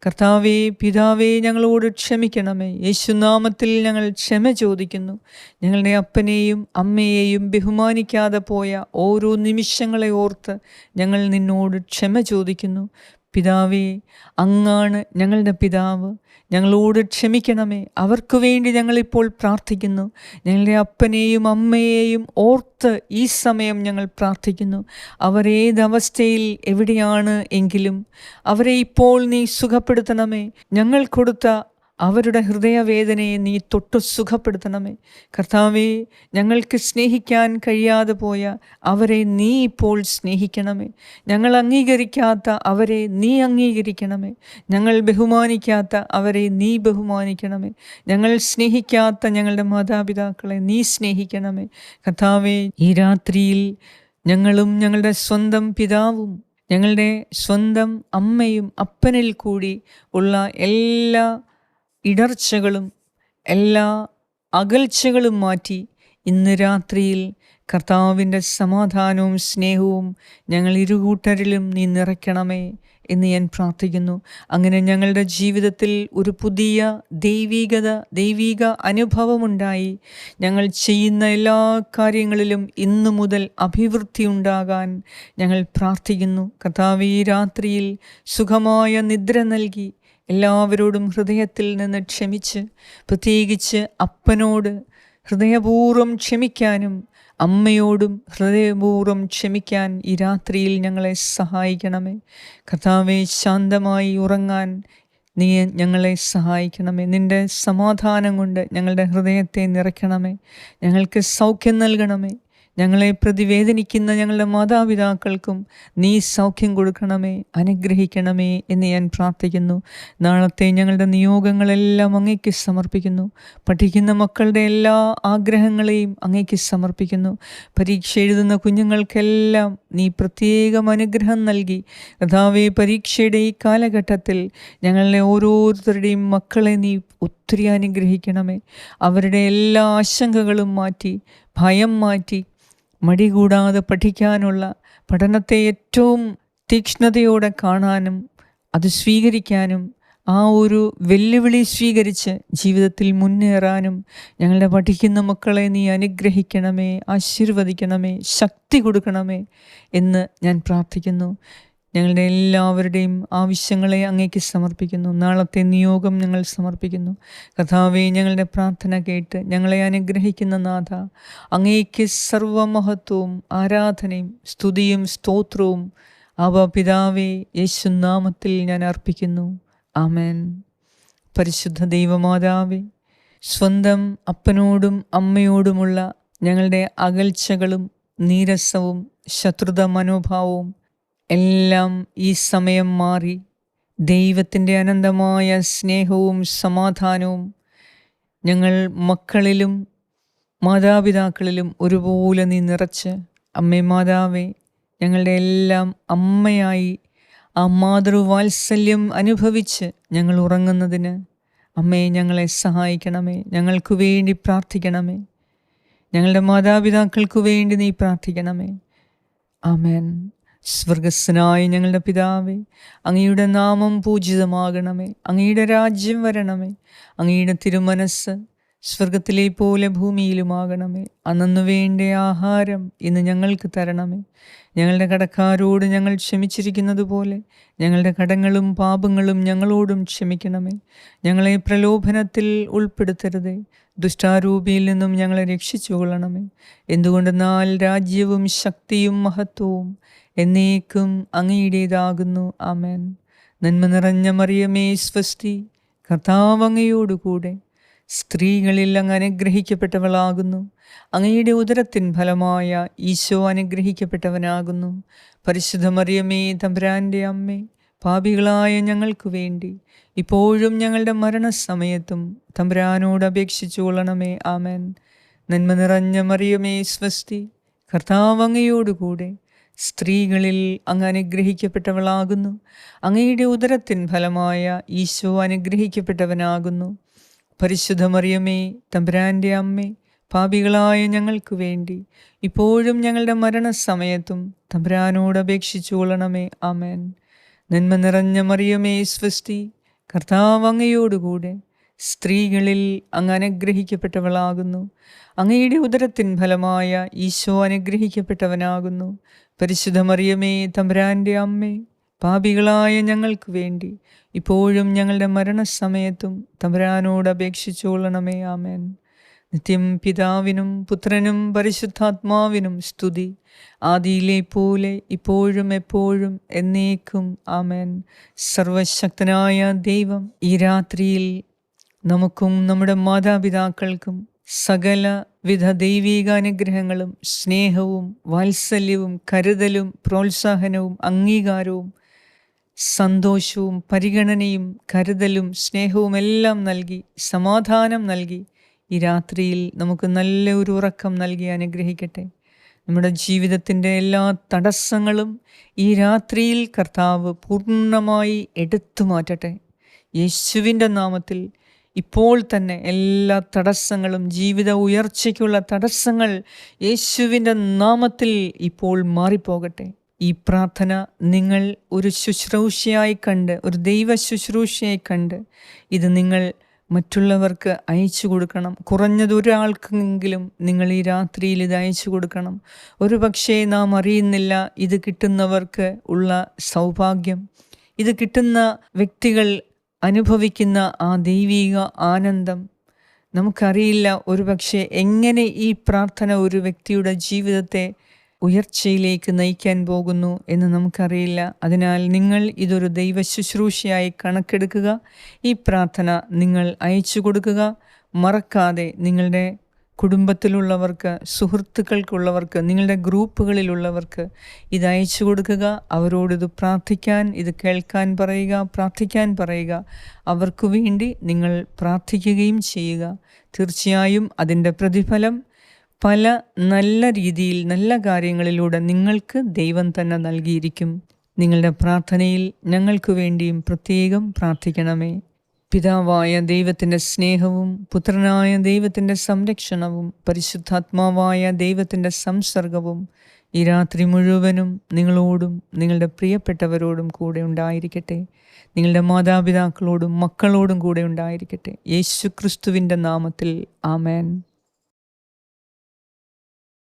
കർത്താവേ പിതാവേ, ഞങ്ങളോട് ക്ഷമിക്കണമേ. യേശുനാമത്തിൽ ഞങ്ങൾ ക്ഷമ ചോദിക്കുന്നു. ഞങ്ങളുടെ അപ്പനെയും അമ്മയെയും ബഹുമാനിക്കാതെ പോയ ഓരോ നിമിഷങ്ങളെ ഓർത്ത് ഞങ്ങൾ നിന്നോട് ക്ഷമ ചോദിക്കുന്നു. പിതാവേ, അങ്ങാണ് ഞങ്ങളുടെ പിതാവ്. ഞങ്ങളോട് ക്ഷമിക്കണമേ. അവർക്ക് വേണ്ടി ഞങ്ങളിപ്പോൾ പ്രാർത്ഥിക്കുന്നു. ഞങ്ങളുടെ അപ്പനെയും അമ്മയെയും ഓർത്ത് ഈ സമയം ഞങ്ങൾ പ്രാർത്ഥിക്കുന്നു. അവരേതവസ്ഥയിൽ എവിടെയാണ് എങ്കിലും അവരെ ഇപ്പോൾ നീ സുഖപ്പെടുത്തണമേ. ഞങ്ങൾ കൊടുത്ത അവരുടെ ഹൃദയവേദനയെ നീ തൊട്ടു സുഖപ്പെടുത്തണമേ. കർത്താവേ, ഞങ്ങൾക്ക് സ്നേഹിക്കാൻ കഴിയാതെ പോയ അവരെ നീ ഇപ്പോൾ സ്നേഹിക്കണമേ. ഞങ്ങൾ അംഗീകരിക്കാത്ത അവരെ നീ അംഗീകരിക്കണമേ. ഞങ്ങൾ ബഹുമാനിക്കാത്ത അവരെ നീ ബഹുമാനിക്കണമേ. ഞങ്ങൾ സ്നേഹിക്കാത്ത ഞങ്ങളുടെ മാതാപിതാക്കളെ നീ സ്നേഹിക്കണമേ. കർത്താവേ, ഈ രാത്രിയിൽ ഞങ്ങളും ഞങ്ങളുടെ സ്വന്തം പിതാവും ഞങ്ങളുടെ സ്വന്തം അമ്മയും അപ്പനിൽ കൂടി ഉള്ള എല്ലാ ഇടർച്ചകളും എല്ലാ അകൽച്ചകളും മാറ്റി ഇന്ന് രാത്രിയിൽ കർത്താവിൻ്റെ സമാധാനവും സ്നേഹവും ഞങ്ങൾ ഇരുകൂട്ടരിലും നീ നിറയ്ക്കണമേ എന്ന് ഞാൻ പ്രാർത്ഥിക്കുന്നു. അങ്ങനെ ഞങ്ങളുടെ ജീവിതത്തിൽ ഒരു പുതിയ ദൈവിക അനുഭവമുണ്ടായി ഞങ്ങൾ ചെയ്യുന്ന എല്ലാ കാര്യങ്ങളിലും ഇന്നു മുതൽ അഭിവൃദ്ധി ഉണ്ടാകാൻ ഞങ്ങൾ പ്രാർത്ഥിക്കുന്നു. കർത്താവേ, ഈ രാത്രിയിൽ സുഖമായ നിദ്ര നൽകി എല്ലാവരോടും ഹൃദയത്തിൽ നിന്ന് ക്ഷമിച്ച്, പ്രത്യേകിച്ച് അപ്പനോട് ഹൃദയപൂർവ്വം ക്ഷമിക്കാനും അമ്മയോടും ഹൃദയപൂർവ്വം ക്ഷമിക്കാൻ ഈ രാത്രിയിൽ ഞങ്ങളെ സഹായിക്കണമേ. കർത്താവേ, ശാന്തമായി ഉറങ്ങാൻ നീ ഞങ്ങളെ സഹായിക്കണമേ. നിൻ്റെ സമാധാനം കൊണ്ട് ഞങ്ങളുടെ ഹൃദയത്തെ നിറയ്ക്കണമേ. ഞങ്ങൾക്ക് സൗഖ്യം നൽകണമേ. ഞങ്ങളെ പ്രതിവേദനിക്കുന്ന ഞങ്ങളുടെ മാതാപിതാക്കൾക്കും നീ സൗഖ്യം കൊടുക്കണമേ, അനുഗ്രഹിക്കണമേ എന്ന് ഞാൻ പ്രാർത്ഥിക്കുന്നു. നാളത്തെ ഞങ്ങളുടെ നിയോഗങ്ങളെല്ലാം അങ്ങേക്ക് സമർപ്പിക്കുന്നു. പഠിക്കുന്ന മക്കളുടെ എല്ലാ ആഗ്രഹങ്ങളെയും അങ്ങേക്ക് സമർപ്പിക്കുന്നു. പരീക്ഷ എഴുതുന്ന കുഞ്ഞുങ്ങൾക്കെല്ലാം നീ പ്രത്യേകം അനുഗ്രഹം നൽകി കർത്താവേ, പരീക്ഷയുടെ ഈ കാലഘട്ടത്തിൽ ഞങ്ങളുടെ ഓരോരുത്തരുടെയും മക്കളെ നീ ഒത്തിരി അനുഗ്രഹിക്കണമേ. അവരുടെ എല്ലാ ആശങ്കകളും മാറ്റി, ഭയം മാറ്റി, മടി കൂടാതെ പഠിക്കാനുള്ള, പഠനത്തെ ഏറ്റവും തീക്ഷ്ണതയോടെ കാണാനും അത് സ്വീകരിക്കാനും ആ ഒരു വെല്ലുവിളി സ്വീകരിച്ച് ജീവിതത്തിൽ മുന്നേറാനും ഞങ്ങളുടെ പഠിക്കുന്ന മക്കളെ നീ അനുഗ്രഹിക്കണമേ, ആശീർവദിക്കണമേ, ശക്തി കൊടുക്കണമേ എന്ന് ഞാൻ പ്രാർത്ഥിക്കുന്നു. ഞങ്ങളുടെ എല്ലാവരുടെയും ആവശ്യങ്ങളെ അങ്ങേക്ക് സമർപ്പിക്കുന്നു. നാളത്തെ നിയോഗം ഞങ്ങൾ സമർപ്പിക്കുന്നു. കർത്താവേ, ഞങ്ങളുടെ പ്രാർത്ഥന കേട്ട് ഞങ്ങളെ അനുഗ്രഹിക്കുന്ന നാഥ, അങ്ങേക്ക് സർവമഹത്വവും ആരാധനയും സ്തുതിയും സ്തോത്രവും ആബാ പിതാവേ യേശുനാമത്തിൽ ഞാൻ അർപ്പിക്കുന്നു. ആമേൻ. പരിശുദ്ധ ദൈവമാതാവേ, സ്വന്തം അപ്പനോടും അമ്മയോടുമുള്ള ഞങ്ങളുടെ അകൽച്ചകളും നീരസവും ശത്രുത മനോഭാവവും എല്ലാം ഈ സമയം മാറി ദൈവത്തിൻ്റെ അനന്തമായ സ്നേഹവും സമാധാനവും ഞങ്ങൾ മക്കളിലും മാതാപിതാക്കളിലും ഒരുപോലെ നീ നിറച്ച്, അമ്മേ മാതാവേ, ഞങ്ങളുടെ എല്ലാം അമ്മയായി ആ മാതൃവാത്സല്യം അനുഭവിച്ച് ഞങ്ങൾ ഉറങ്ങുന്നതിന് അമ്മേ ഞങ്ങളെ സഹായിക്കണമേ. ഞങ്ങൾക്ക് വേണ്ടി പ്രാർത്ഥിക്കണമേ. ഞങ്ങളുടെ മാതാപിതാക്കൾക്ക് വേണ്ടി നീ പ്രാർത്ഥിക്കണമേ. ആമേൻ. സ്വർഗസ്സനായ ഞങ്ങളുടെ പിതാവേ, അങ്ങയുടെ നാമം പൂജിതമാകണമേ. അങ്ങയുടെ രാജ്യം വരണമേ. അങ്ങയുടെ തിരുമനസ്സ് സ്വർഗത്തിലെ പോലെ ഭൂമിയിലുമാകണമേ. അന്നു വേണ്ട ആഹാരം ഇന്ന് ഞങ്ങൾക്ക് തരണമേ. ഞങ്ങളുടെ കടക്കാരോട് ഞങ്ങൾ ക്ഷമിച്ചിരിക്കുന്നത് പോലെ ഞങ്ങളുടെ കടങ്ങളും പാപങ്ങളും ഞങ്ങളോടും ക്ഷമിക്കണമേ. ഞങ്ങളെ പ്രലോഭനത്തിൽ ഉൾപ്പെടുത്തരുതേ, ദുഷ്ടാരൂപിയിൽ നിന്നും ഞങ്ങളെ രക്ഷിച്ചു കൊള്ളണമേ. എന്തുകൊണ്ടെന്നാൽ രാജ്യവും ശക്തിയും മഹത്വവും എന്നേക്കും അങ്ങയുടേതാകുന്നു. ആമേൻ. നന്മ നിറഞ്ഞ മറിയമേ സ്വസ്തി, കർത്താവ് അങ്ങയോടുകൂടെ സ്ത്രീകളിൽ അങ്ങ് അനുഗ്രഹിക്കപ്പെട്ടവളാകുന്നു. അങ്ങയുടെ ഉദരത്തിൻ ഫലമായ ഈശോ അനുഗ്രഹിക്കപ്പെട്ടവനാകുന്നു. പരിശുദ്ധ മറിയമേ, തമ്പുരാൻ്റെ അമ്മേ, പാപികളായ ഞങ്ങൾക്ക് വേണ്ടി ഇപ്പോഴും ഞങ്ങളുടെ മരണസമയത്തും തമ്പുരാനോട് അപേക്ഷിച്ചു കൊള്ളണമേ. ആമേൻ. നന്മ നിറഞ്ഞ മറിയമേ സ്വസ്തി, കർത്താവ് അങ്ങയോടുകൂടെ സ്ത്രീകളിൽ അങ്ങ് അനുഗ്രഹിക്കപ്പെട്ടവളാകുന്നു. അങ്ങയുടെ ഉദരത്തിൻ ഫലമായ ഈശോ അനുഗ്രഹിക്കപ്പെട്ടവനാകുന്നു. പരിശുദ്ധ മറിയമേ, തമ്പുരാൻ്റെ അമ്മേ, പാപികളായ ഞങ്ങൾക്ക് വേണ്ടി ഇപ്പോഴും ഞങ്ങളുടെ മരണസമയത്തും തമ്പുരാനോട് അപേക്ഷിച്ചു കൊള്ളണമേ. ആമേൻ. നന്മ നിറഞ്ഞ മറിയമേ സ്വസ്തി, കർത്താവ് അങ്ങയോടുകൂടെ സ്ത്രീകളിൽ അങ്ങ് അനുഗ്രഹിക്കപ്പെട്ടവളാകുന്നു. അങ്ങയുടെ ഉദരത്തിൻ ഫലമായ ഈശോ അനുഗ്രഹിക്കപ്പെട്ടവനാകുന്നു. പരിശുദ്ധ മറിയമേ, തമ്പുരാൻ്റെ അമ്മേ, പാപികളായ ഞങ്ങൾക്ക് വേണ്ടി ഇപ്പോഴും ഞങ്ങളുടെ മരണസമയത്തും തമ്പുരാനോട് അപേക്ഷിച്ചു കൊള്ളണമേ. ആമേൻ. നിത്യം പിതാവിനും പുത്രനും പരിശുദ്ധാത്മാവിനും സ്തുതി, ആദിയിലെ പോലെ ഇപ്പോഴും എപ്പോഴും എന്നേക്കും. ആമേൻ. സർവശക്തനായ ദൈവം ഈ രാത്രിയിൽ നമുക്കും നമ്മുടെ മാതാപിതാക്കൾക്കും സകലവിധ ദൈവിക അനുഗ്രഹങ്ങളും സ്നേഹവും വാത്സല്യവും കരുതലും പ്രോത്സാഹനവും അംഗീകാരവും സന്തോഷവും പരിഗണനയും കരുതലും സ്നേഹവും എല്ലാം നൽകി സമാധാനം നൽകി ഈ രാത്രിയിൽ നമുക്ക് നല്ല ഒരു ഉറക്കം നൽകി അനുഗ്രഹിക്കട്ടെ. നമ്മുടെ ജീവിതത്തിൻ്റെ എല്ലാ തടസ്സങ്ങളും ഈ രാത്രിയിൽ കർത്താവ് പൂർണ്ണമായി എടുത്തു മാറ്റട്ടെ. യേശുവിൻ്റെ നാമത്തിൽ ഇപ്പോൾ തന്നെ എല്ലാ തടസ്സങ്ങളും, ജീവിത ഉയർച്ചയ്ക്കുള്ള തടസ്സങ്ങൾ യേശുവിൻ്റെ നാമത്തിൽ ഇപ്പോൾ മാറിപ്പോകട്ടെ. ഈ പ്രാർത്ഥന നിങ്ങൾ ഒരു ശുശ്രൂഷയായി കണ്ട്, ഒരു ദൈവ ശുശ്രൂഷയായി കണ്ട് ഇത് നിങ്ങൾ മറ്റുള്ളവർക്ക് അയച്ചു കൊടുക്കണം. കുറഞ്ഞതൊരാൾക്കെങ്കിലും നിങ്ങൾ ഈ രാത്രിയിൽ ഇത് അയച്ചു കൊടുക്കണം. ഒരു പക്ഷേ നാം അറിയുന്നില്ല ഇത് കിട്ടുന്നവർക്ക് ഉള്ള സൗഭാഗ്യം, ഇത് കിട്ടുന്ന വ്യക്തികൾ അനുഭവിക്കുന്ന ആ ദൈവിക ആനന്ദം നമുക്കറിയില്ല. ഒരുപക്ഷെ എങ്ങനെ ഈ പ്രാർത്ഥന ഒരു വ്യക്തിയുടെ ജീവിതത്തെ ഉയർച്ചയിലേക്ക് നയിക്കാൻ പോകുന്നു എന്ന് നമുക്കറിയില്ല. അതിനാൽ നിങ്ങൾ ഇതൊരു ദൈവ ശുശ്രൂഷയായി കണക്കെടുക്കുക. ഈ പ്രാർത്ഥന നിങ്ങൾ അയച്ചു കൊടുക്കുക. മറക്കാതെ നിങ്ങളുടെ കുടുംബത്തിലുള്ളവർക്ക്, സുഹൃത്തുക്കൾക്കുള്ളവർക്ക്, നിങ്ങളുടെ ഗ്രൂപ്പുകളിലുള്ളവർക്ക് ഇത് അയച്ചു കൊടുക്കുക. അവരോടിത് പ്രാർത്ഥിക്കാൻ, ഇത് കേൾക്കാൻ പറയുക, പ്രാർത്ഥിക്കാൻ പറയുക. അവർക്ക് വേണ്ടി നിങ്ങൾ പ്രാർത്ഥിക്കുകയും ചെയ്യുക. തീർച്ചയായും അതിൻ്റെ പ്രതിഫലം പല നല്ല രീതിയിൽ, നല്ല കാര്യങ്ങളിലൂടെ നിങ്ങൾക്ക് ദൈവം തന്നെ നൽകിയിരിക്കും. നിങ്ങളുടെ പ്രാർത്ഥനയിൽ ഞങ്ങൾക്ക് വേണ്ടിയും പ്രത്യേകം പ്രാർത്ഥിക്കണമേ. പിതാവായ ദൈവത്തിൻ്റെ സ്നേഹവും പുത്രനായ ദൈവത്തിൻ്റെ സംരക്ഷണവും പരിശുദ്ധാത്മാവായ ദൈവത്തിൻ്റെ സംസർഗവും ഈ രാത്രി മുഴുവനും നിങ്ങളോടും നിങ്ങളുടെ പ്രിയപ്പെട്ടവരോടും കൂടെ ഉണ്ടായിരിക്കട്ടെ. നിങ്ങളുടെ മാതാപിതാക്കളോടും മക്കളോടും കൂടെ ഉണ്ടായിരിക്കട്ടെ. യേശു ക്രിസ്തുവിൻ്റെ നാമത്തിൽ ആമേൻ.